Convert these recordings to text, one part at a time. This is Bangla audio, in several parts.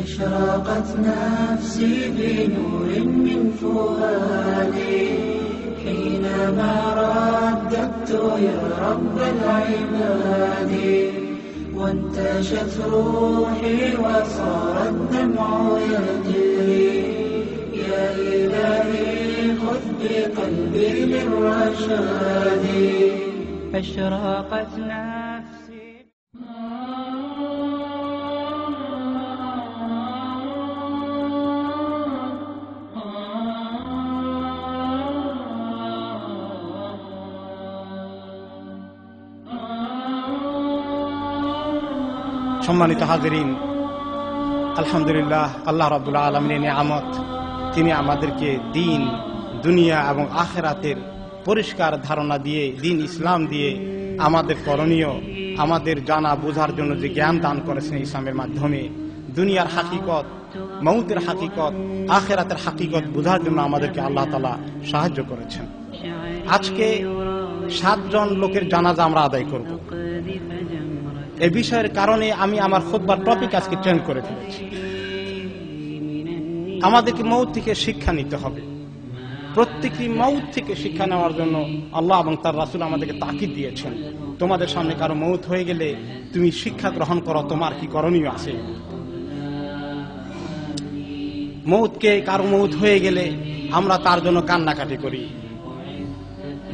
أشرقت نفسي بنور من فؤادي حينما رددت يا رب العباد وانتشت روحي وصار الدمع يجري يا إلهي خذ بقلبي للرشاد أشرقت نفسي. সম্মানিত হাজিরিন, আলহামদুলিল্লাহ, আল্লাহ রাব্বুল আলামিনের নিয়ামত, তিনি আমাদেরকে দিন, দুনিয়া এবং আখিরাতের পরিষ্কার ধারণা দিয়ে, দিন ইসলাম দিয়ে আমাদের করণীয়, আমাদের জানা বোঝার জন্য যে জ্ঞান দান করেছেন ইসলামের মাধ্যমে, দুনিয়ার হাকিকত, মউতের হাকিকত, আখিরাতের হাকিকত বোঝার জন্য আমাদেরকে আল্লাহ তাআলা সাহায্য করেছেন। আজকে 7 জন লোকের জানাজা আমরা আদায় করব। এই বিষয়ের কারণে আমি আমার খুতবার টপিক আজকে চেঞ্জ করে ফেলেছি। আমাদেরকে মউত থেকে শিক্ষা নিতে হবে। প্রত্যেকটি মউত থেকে শিক্ষা নেওয়ার জন্য আল্লাহ এবং তার রাসূল আমাদেরকে তাকিদ দিয়েছেন। তোমাদের সামনে কারো মউত হয়ে গেলে তুমি শিক্ষা গ্রহণ করো, তোমার কি করণীয় আছে। মউতকে কারো মউত হয়ে গেলে আমরা তার জন্য কান্নাকাটি করি,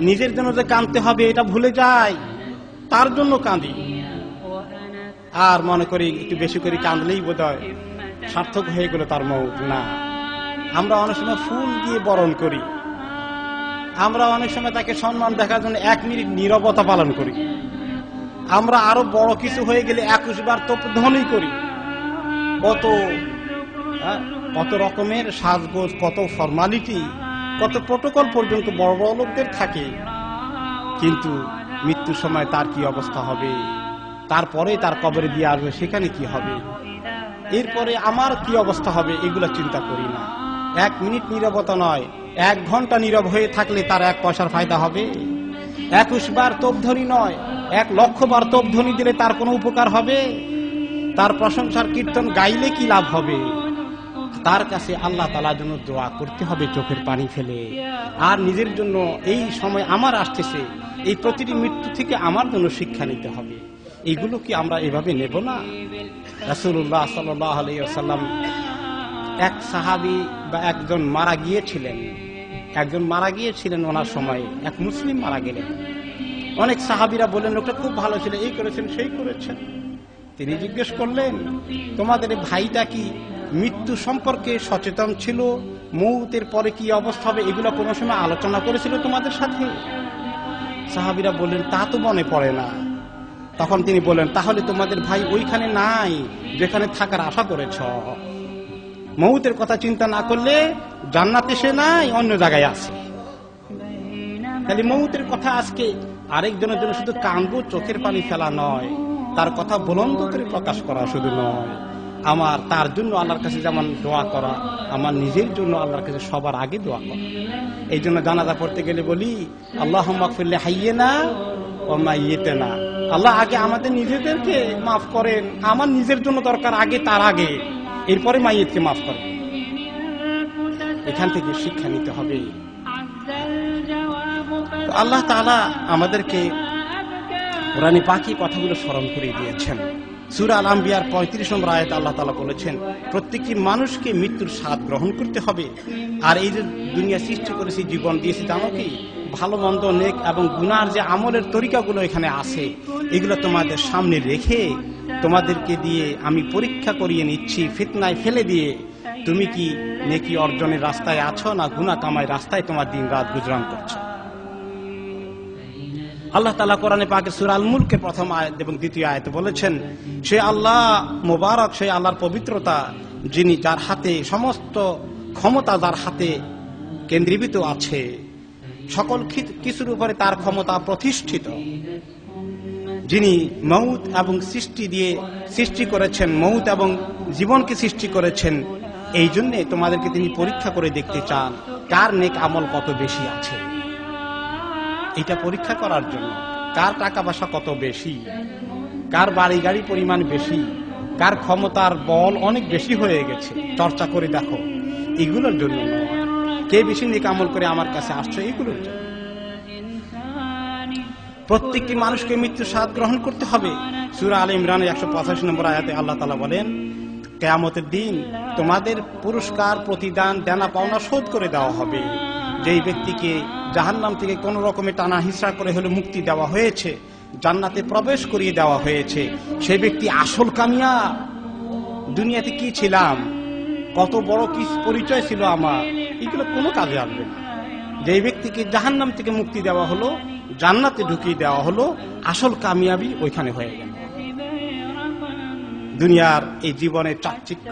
নিজের জন্য যে কাঁদতে হবে এটা ভুলে যাই, তার জন্য কাঁদি আর মনে করি একটু বেশি করে কাঁদলেই বোধহয় সার্থক হয়ে গেল তার মউত। না, আমরা অনেক সময় ফুল দিয়ে বরণ করি, আমরা অনেক সময় তাকে সম্মান দেখার জন্য 1 মিনিট নীরবতা পালন করি, আমরা আরো বড় কিছু হয়ে গেলে 21 বার তোপধ্বনি করি, কত রকমের সাজগোজ, কত ফর্মালিটি, কত প্রোটোকল পর্যন্ত বড় বড় লোকদের থাকে। কিন্তু মৃত্যুর সময় তার কি অবস্থা হবে, তারপরে তার কবরে দিয়ে আসবে, সেখানে কি হবে, এরপরে আমার কি অবস্থা হবে, এগুলা চিন্তা করি না। 1 মিনিট নীরবতা নয়, 1 ঘন্টা নীরব হয়ে থাকলে তার 1 পয়সার ফায়দা হবে। 21 বার তোপধ্বনি নয়, 1 লক্ষ বার তোপধ্বনি দিলে তার কোনো উপকার হবে? তার প্রশংসার কীর্তন গাইলে কি লাভ হবে? তার কাছে আল্লাহ তাআলার জন্য দোয়া করতে হবে চোখের পানি ফেলে। আর নিজের জন্য এই সময় আমার আসতেছে, এই প্রতিটি মৃত্যু থেকে আমার জন্য শিক্ষা নিতে হবে। এইগুলো কি আমরা এভাবে নেব না? রাসূলুল্লাহ সাল্লাল্লাহু আলাইহি ওয়াসাল্লাম, এক সাহাবী বা একজন মারা গিয়েছিলেন, ওনার সময়ে এক মুসলিম মারা গেলেন। অনেক সাহাবীরা বললেন লোকটা খুব ভালো ছিল, এই করেছেন সেই করেছেন। তিনি জিজ্ঞেস করলেন, তোমাদের ভাইটা কি মৃত্যু সম্পর্কে সচেতন ছিল, মউতের পরে কি অবস্থা হবে এগুলো কোনো সময় আলোচনা করেছিল তোমাদের সাথে? সাহাবীরা বললেন, তা তো মনে পড়ে না। তখন তিনি বললেন, তাহলে তোমাদের ভাই ওইখানে নাই যেখানে থাকার আশা করেছ। মউতের কথা চিন্তা না করলে জান্নাতে সে নাই, অন্য জায়গায় আছে। তাহলে মউতের কথা আজকে আরেকজনের জন্য শুধু কাঁদবো, চোখের পানি ফেলা নয়, তার কথা বুলন্দ করে প্রকাশ করা শুধু নয়, আমার তার জন্য আল্লাহর কাছে যেমন দোয়া করা, আমার নিজের জন্য আল্লাহর কাছে সবার আগে দোয়া করা। এই জন্য জানাজা পড়তে গেলে বলি, আল্লাহুম্মা গফির লি হাইয়িনা ওয়া মাইয়িতিনা। আল্লাহ আগে আমাদের নিজেদেরকে মাফ করেন, আমার নিজের জন্য দরকার আগে, তার আগে, এরপরে মাইয়িতকে মাফ করেন। এখান থেকে শিক্ষা নিতে হবে। তো আল্লাহ তাআলা আমাদেরকে কোরআনে পাকে কথাগুলো স্মরণ করে দিয়েছেন। সূরা আল আম্বিয়ার 35 নম্বর আয়াতে আল্লাহ তাআলা বলেছেন, প্রত্যেকটি মানুষকে মৃত্যুর স্বাদ গ্রহণ করতে হবে। আর এই যে দুনিয়া সৃষ্টি করেছি, জীবন দিয়েছি, জানো কি, ভালো মন্দ, নেক এবং গুনার যে আমলের তরিকাগুলো এখানে আছে, এগুলো তোমাদের সামনে রেখে তোমাদেরকে দিয়ে আমি পরীক্ষা করিয়ে নিচ্ছি, ফিতনায় ফেলে দিয়ে তুমি কি নেকি অর্জনের রাস্তায় আছো না গুনাহ কামাই রাস্তায় তোমার দিন রাত গুজরান করছো। আল্লাহ তাআলা কোরআনে পাকে সূরা আল মুলকের 1ম আয়াত এবং 2য় আয়াতে বলেছেন, সে আল্লাহ মোবারক, সেই আল্লাহর পবিত্রতা, যিনি যার হাতে সমস্ত ক্ষমতা, যার হাতে কেন্দ্রীভূত আছে, সকল কিছুর উপরে তার ক্ষমতা প্রতিষ্ঠিত, যিনি মউত এবং সৃষ্টি করেছেন, মউত এবং জীবনকে সৃষ্টি করেছেন। এই জন্য তোমাদেরকে তিনি পরীক্ষা করে দেখতে চান কার নেক আমল কত বেশি আছে। এটা পরীক্ষা করার জন্য, কার টাকা পয়সা কত বেশি, কার বাড়ি গাড়ি পরিমাণ বেশি, কার ক্ষমতার বল অনেক বেশি হয়ে গেছে চর্চা করে দেখো, এগুলোর জন্য নয়। কে বেশি নেক আমল করে আমার কাছে আসছে, এগুলোর জন্য। প্রত্যেকটি মানুষকে মৃত্যুর স্বাদ গ্রহণ করতে হবে। সূরা আলে ইমরানের 185 নম্বর আয়াতে আল্লাহ তাআলা বলেন, কিয়ামতের দিন তোমাদের পুরস্কার, প্রতিদান, দেনা পাওনা শোধ করে দেওয়া হবে। যেই ব্যক্তিকে জাহান্নাম থেকে কোন রকমে টানা হিসড়া করে হলে মুক্তি দেওয়া হয়েছে, জান্নাতে প্রবেশ করিয়ে দেওয়া হয়েছে, সেই ব্যক্তি আসল কামিয়াব। দুনিয়াতে কি ছিলাম, কত বড় কি পরিচয় ছিল আমার, এগুলো কোনো কাজে আসবে না। যেই ব্যক্তিকে জাহান্নাম থেকে মুক্তি দেওয়া হলো, জান্নাতে ঢুকিয়ে দেওয়া হলো, আসল কামিয়াবি ওইখানে হয়ে গেল। দুনিয়ার এই জীবনের চাকচিক্য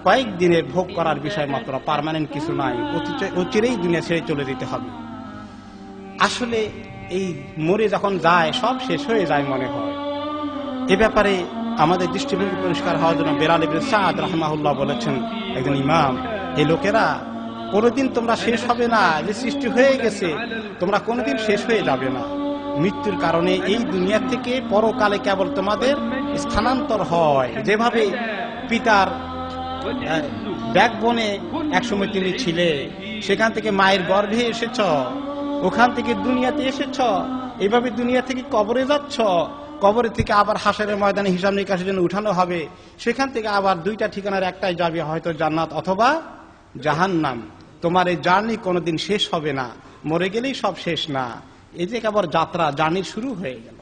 কয়েকদিনের ভোগ করার বিষয় মাত্র, পার্মানেন্ট কিছু নাই। অচিরেই দুনিয়া ছেড়ে চলে যেতে হবে। আসলে এই মরে যখন যায় সব শেষ হয়ে যায় মনে হয়। এ ব্যাপারে আমাদের দৃষ্টিভঙ্গি পরিষ্কার হওয়ার জন্য বেলাল ইবনে সাদ রাহিমাহুল্লাহ বলেছেন, একজন ইমাম, এই লোকেরা কোনোদিন তোমরা শেষ হবে না, যে সৃষ্টি হয়ে গেছে তোমরা কোনোদিন শেষ হয়ে যাবে না। মৃত্যুর কারণে এই দুনিয়া থেকে পরকালে কেবল তোমাদের স্থানান্তর হয়। যেভাবে পিতার ব্যাকবোনে একসময় তুমি ছিলে, সেখান থেকে মায়ের গর্ভে এসেছ, ওখান থেকে দুনিয়াতে এসেছ, এইভাবে দুনিয়া থেকে কবরে যাচ্ছ, কবরে থেকে আবার হাসরের ময়দানে হিসাব নিকাশের জন্য উঠানো হবে, সেখান থেকে আবার দুইটা ঠিকানার একটাই যাবে, হয়তো জান্নাত অথবা জাহান্নাম। তোমার এই জার্নি কোনোদিন শেষ হবে না, মরে গেলেই সব শেষ না। এই যে কেবল যাত্রা, জার্নির শুরু হয়ে গেল।